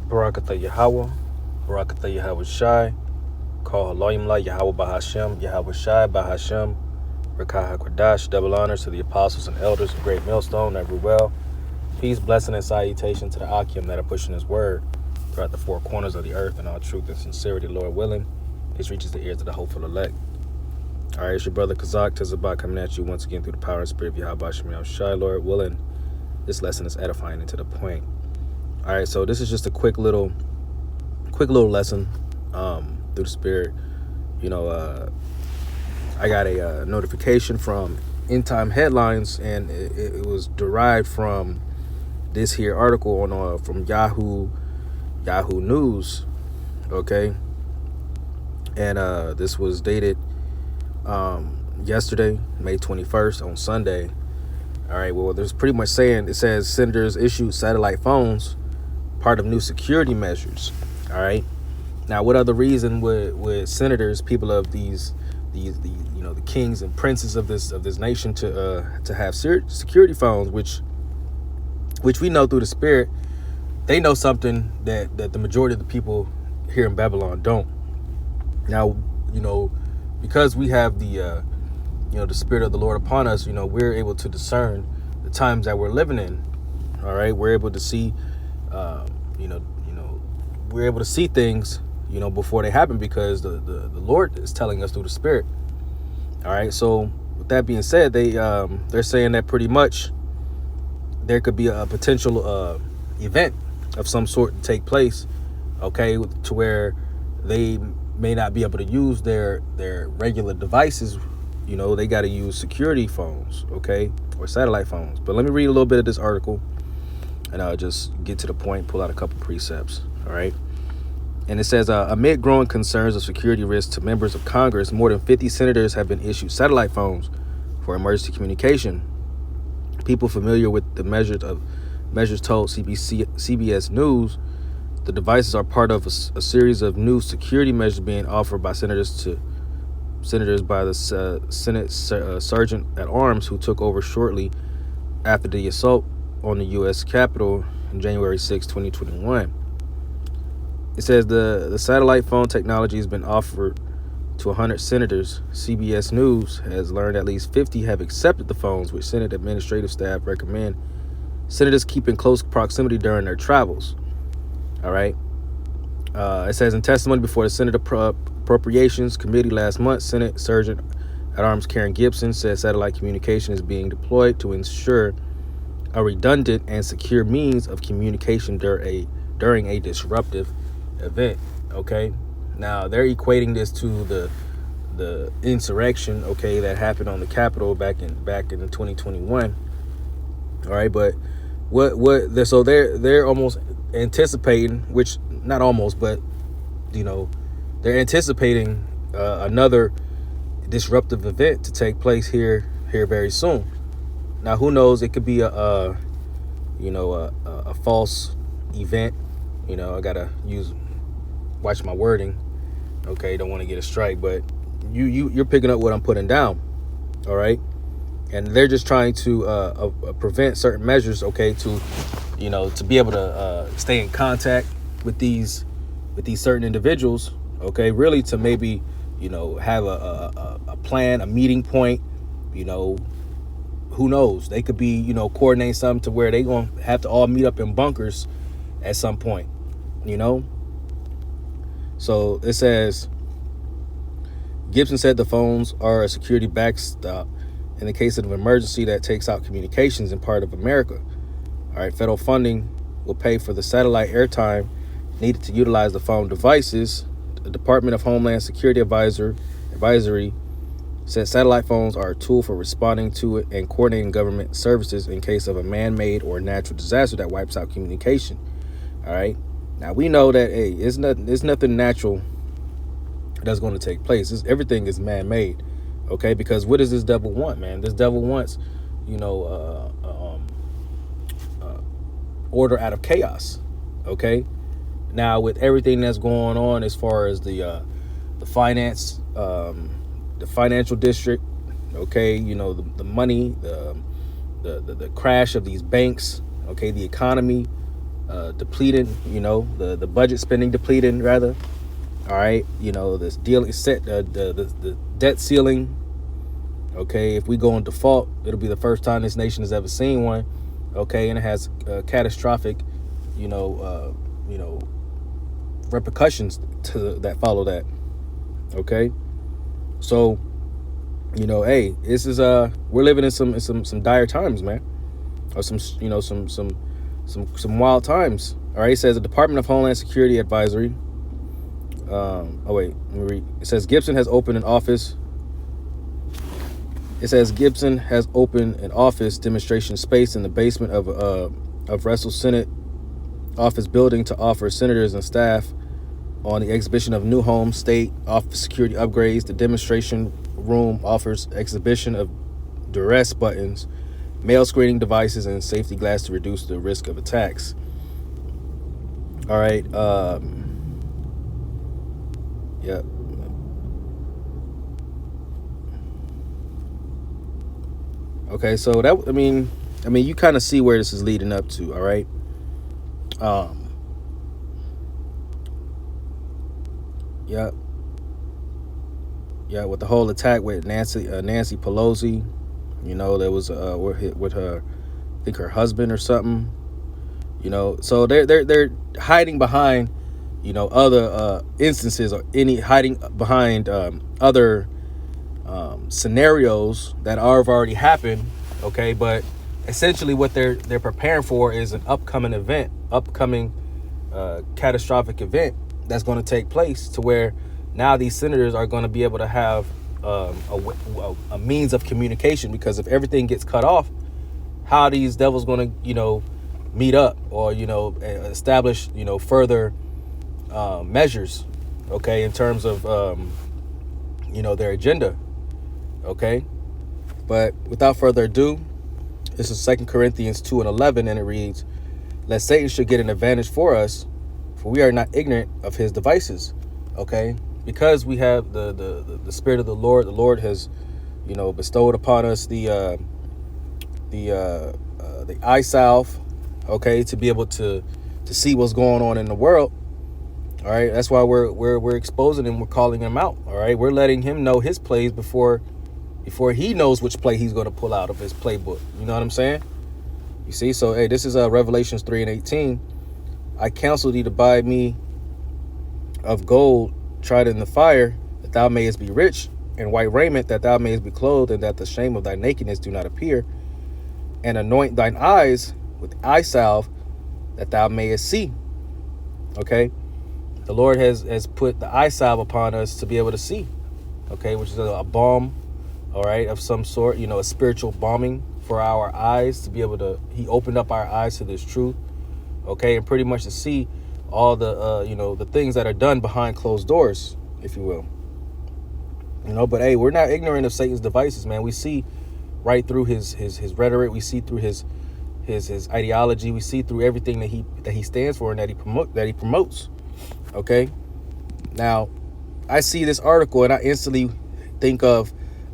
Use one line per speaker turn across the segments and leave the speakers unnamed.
Barakatha Yahweh, Barakatha Yahweh Shai, Call Haloyimla Yahweh Bahashem, Yahweh Shai Bahashem, Rekah HaKodash, double honors to the apostles and elders of Great Millstone, every well. Peace, blessing, and salutation to the Akim that are pushing his word throughout the four corners of the earth in all truth and sincerity, Lord willing. This reaches the ears of the hopeful elect. All right, it's your brother Kazak Tazabah coming at you once again through the power and spirit of Yahweh Shai Shai, Lord willing. This lesson is edifying and to the point. All right, so this is just a quick little lesson through the spirit. I got a notification from End Time Headlines, and it was derived from this here article on from Yahoo News. Okay, and this was dated yesterday, May 21st, on Sunday. All right, well, there's pretty much saying, it says senators issued satellite phones, part of new security measures. All right. Now, what other reason would senators, people of the kings and princes of this nation, to have security phones, which we know through the spirit, they know something that the majority of the people here in Babylon don't. Now, because we have the spirit of the Lord upon us, we're able to discern the times that we're living in. All right, we're able to see, we're able to see things, before they happen, because the Lord is telling us through the spirit. All right, so with that being said, they're saying that pretty much there could be a potential event of some sort to take place, okay, to where they may not be able to use their regular devices. They got to use security phones, okay, or satellite phones. But let me read a little bit of this article, and I'll just get to the point, pull out a couple precepts. All right. And it says, amid growing concerns of security risks to members of Congress, more than 50 senators have been issued satellite phones for emergency communication. People familiar with the measures told CBS News the devices are part of a series of new security measures being offered by senators by the Senate Sergeant at Arms, who took over shortly after the assault on the U.S. Capitol on January 6, 2021. It says the satellite phone technology has been offered to 100 senators. CBS News has learned at least 50 have accepted the phones, which Senate administrative staff recommend senators keep in close proximity during their travels. All right. It says, in testimony before the Senate Appropriations Committee last month, Senate Sergeant at Arms Karen Gibson said satellite communication is being deployed to ensure a redundant and secure means of communication during a disruptive event. Okay, now they're equating this to the insurrection, okay, that happened on the Capitol back in 2021. All right, but so they're almost anticipating, which not almost, but they're anticipating another disruptive event to take place here very soon. Now, who knows? It could be a false event. I gotta watch my wording. Okay, don't want to get a strike, but you're picking up what I'm putting down. All right, and they're just trying to prevent certain measures. Okay, to be able to stay in contact with these certain individuals. Okay, really to maybe have a plan, a meeting point. Who knows? They could be coordinating something to where they gonna have to all meet up in bunkers at some point. So it says, Gibson said the phones are a security backstop in the case of an emergency that takes out communications in part of America. All right, federal funding will pay for the satellite airtime needed to utilize the phone devices. The Department of Homeland Security Advisory said satellite phones are a tool for responding to it and coordinating government services in case of a man-made or natural disaster that wipes out communication. All right. Now, we know that, hey, it's nothing natural that's going to take place. Everything is man-made, okay? Because what does this devil want, man? This devil wants, order out of chaos, okay? Now, with everything that's going on as far as the financial district, okay, the money, the crash of these banks, okay, the economy, depleting, the budget spending depleting rather. All right, this dealing set, the debt ceiling. Okay, if we go in default, it'll be the first time this nation has ever seen one. Okay, and it has catastrophic, repercussions that follow that. Okay, so hey, this is we're living in some dire times, man, or some wild times. All right, it says the Department of Homeland Security advisory. Let me read. It says Gibson has opened an office. It says Gibson has opened an office demonstration space in the basement of Russell Senate office building to offer senators and staff on the exhibition of new home state office security upgrades. The demonstration room offers exhibition of duress buttons, mail screening devices, and safety glass to reduce the risk of attacks. All right. Yeah. Okay, so that I mean, you kind of see where this is leading up to. All right. Yeah. Yeah, with the whole attack with Nancy Pelosi, there was with her, I think her husband or something. So they're hiding behind, other instances, or hiding behind other scenarios that have already happened. Okay, but essentially what they're preparing for is an upcoming catastrophic event that's going to take place, to where now these senators are going to be able to have a means of communication, because if everything gets cut off, how are these devils going to meet up, or establish further measures, okay, in terms of their agenda. Okay, but without further ado, this is 2 Corinthians 2:11, and it reads, "Lest Satan should get an advantage for us, for we are not ignorant of his devices." Okay, because we have the Spirit of the Lord. The Lord has, bestowed upon us the eye salve, okay, to be able to see what's going on in the world. All right, that's why we're exposing him. We're calling him out. All right, we're letting him know his plays before he knows which play he's going to pull out of his playbook. You know what I'm saying? You see, so hey, this is Revelations 3:18. "I counsel thee to buy me of gold tried in the fire, that thou mayest be rich, and white raiment, that thou mayest be clothed, and that the shame of thy nakedness do not appear. And anoint thine eyes with eye salve, that thou mayest see." Okay, the Lord has put the eye salve upon us to be able to see. Okay, which is a balm, all right, of some sort. A spiritual balming for our eyes, to be able to. He opened up our eyes to this truth. Okay, and pretty much to see all the the things that are done behind closed doors, if you will. But hey, we're not ignorant of Satan's devices, man. We see right through his rhetoric. We see through his ideology. We see through everything that he stands for and that he promotes. Okay. Now, I see this article and I instantly think of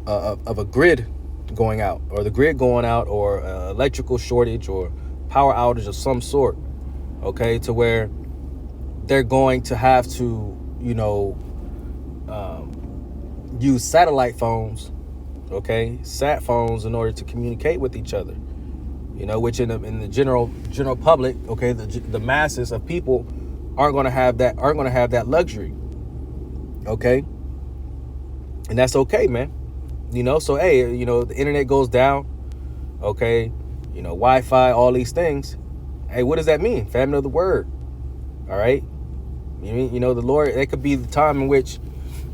a grid going out, or the grid going out, or electrical shortage, or power outage of some sort. Okay, to where they're going to have to, use satellite phones, okay, sat phones, in order to communicate with each other. Which in the general public, okay, the masses of people aren't going to have that luxury. Okay, and that's okay, man. So hey, the internet goes down. Okay, Wi-Fi, all these things. Hey, what does that mean? Famine of the word. All right. The Lord, it could be the time in which,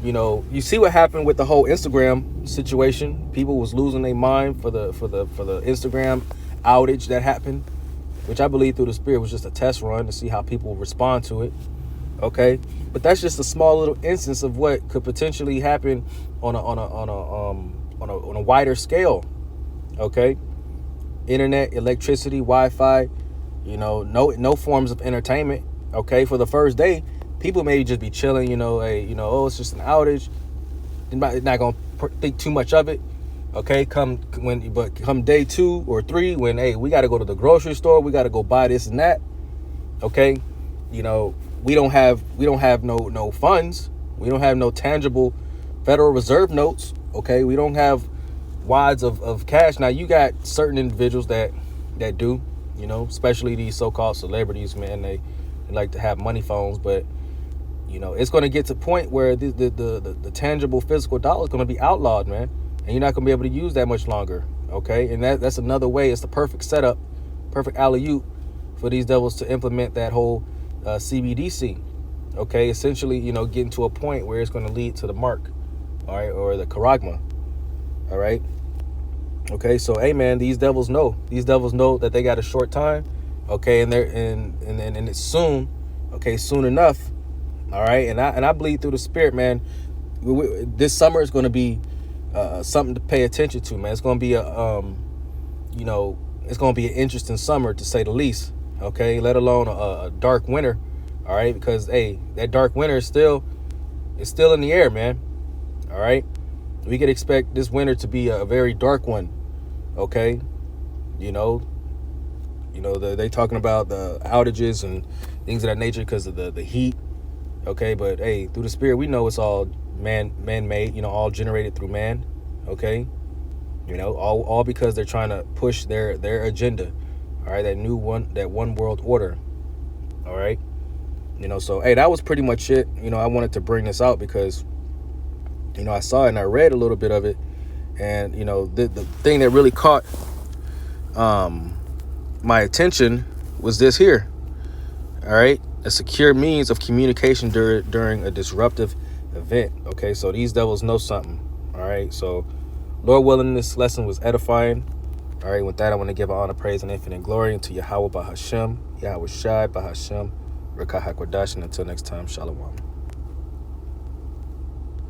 you see what happened with the whole Instagram situation. People was losing their mind for the Instagram outage that happened, which I believe through the Spirit was just a test run to see how people respond to it. Okay, but that's just a small little instance of what could potentially happen on a wider scale. Okay, internet, electricity, Wi-Fi, no forms of entertainment. Okay, for the first day, people may just be chilling. It's just an outage. They're not gonna think too much of it. Okay, come day 2 or 3, when hey, we got to go to the grocery store, we got to go buy this and that. Okay, you know, we don't have no funds. We don't have no tangible Federal Reserve notes. Okay, we don't have wads of cash. Now you got certain individuals that do, you know, especially these so-called celebrities, man. They like to have money phones, but you know, it's going to get to a point where the tangible physical dollar is going to be outlawed, man, and you're not going to be able to use that much longer. Okay, and that's another way. It's the perfect setup, perfect alley-oop for these devils to implement that whole CBDC. Okay, essentially, you know, getting to a point where it's going to lead to the mark, all right, or the charagma. All right. Okay, so hey man, these devils know. These devils know that they got a short time. Okay, and they're and it's soon. Okay, soon enough. All right, and I bleed through the spirit, man. This summer is going to be something to pay attention to, man. It's going to be you know, it's going to be an interesting summer to say the least. Okay, let alone a dark winter. All right, because hey, that dark winter is still in the air, man. All right, we could expect this winter to be a very dark one. Okay, you know, they talking about the outages and things of that nature because of the heat. Okay, but hey, through the spirit, we know it's all man-made. You know, all generated through man. Okay, you know, all because they're trying to push their agenda. All right, that one world order. All right, you know, so hey, that was pretty much it. You know, I wanted to bring this out because, you know, I saw it and I read a little bit of it, and you know, the thing that really caught my attention was this here. All right, a secure means of communication during a disruptive event. Okay, so these devils know something. All right, so Lord willing, this lesson was edifying. All right, with that, I want to give honor, praise, and infinite glory unto Yahweh Bahashem, Yahweh Shai Bahashem, Rekah HaKodash, and until next time, Shalom.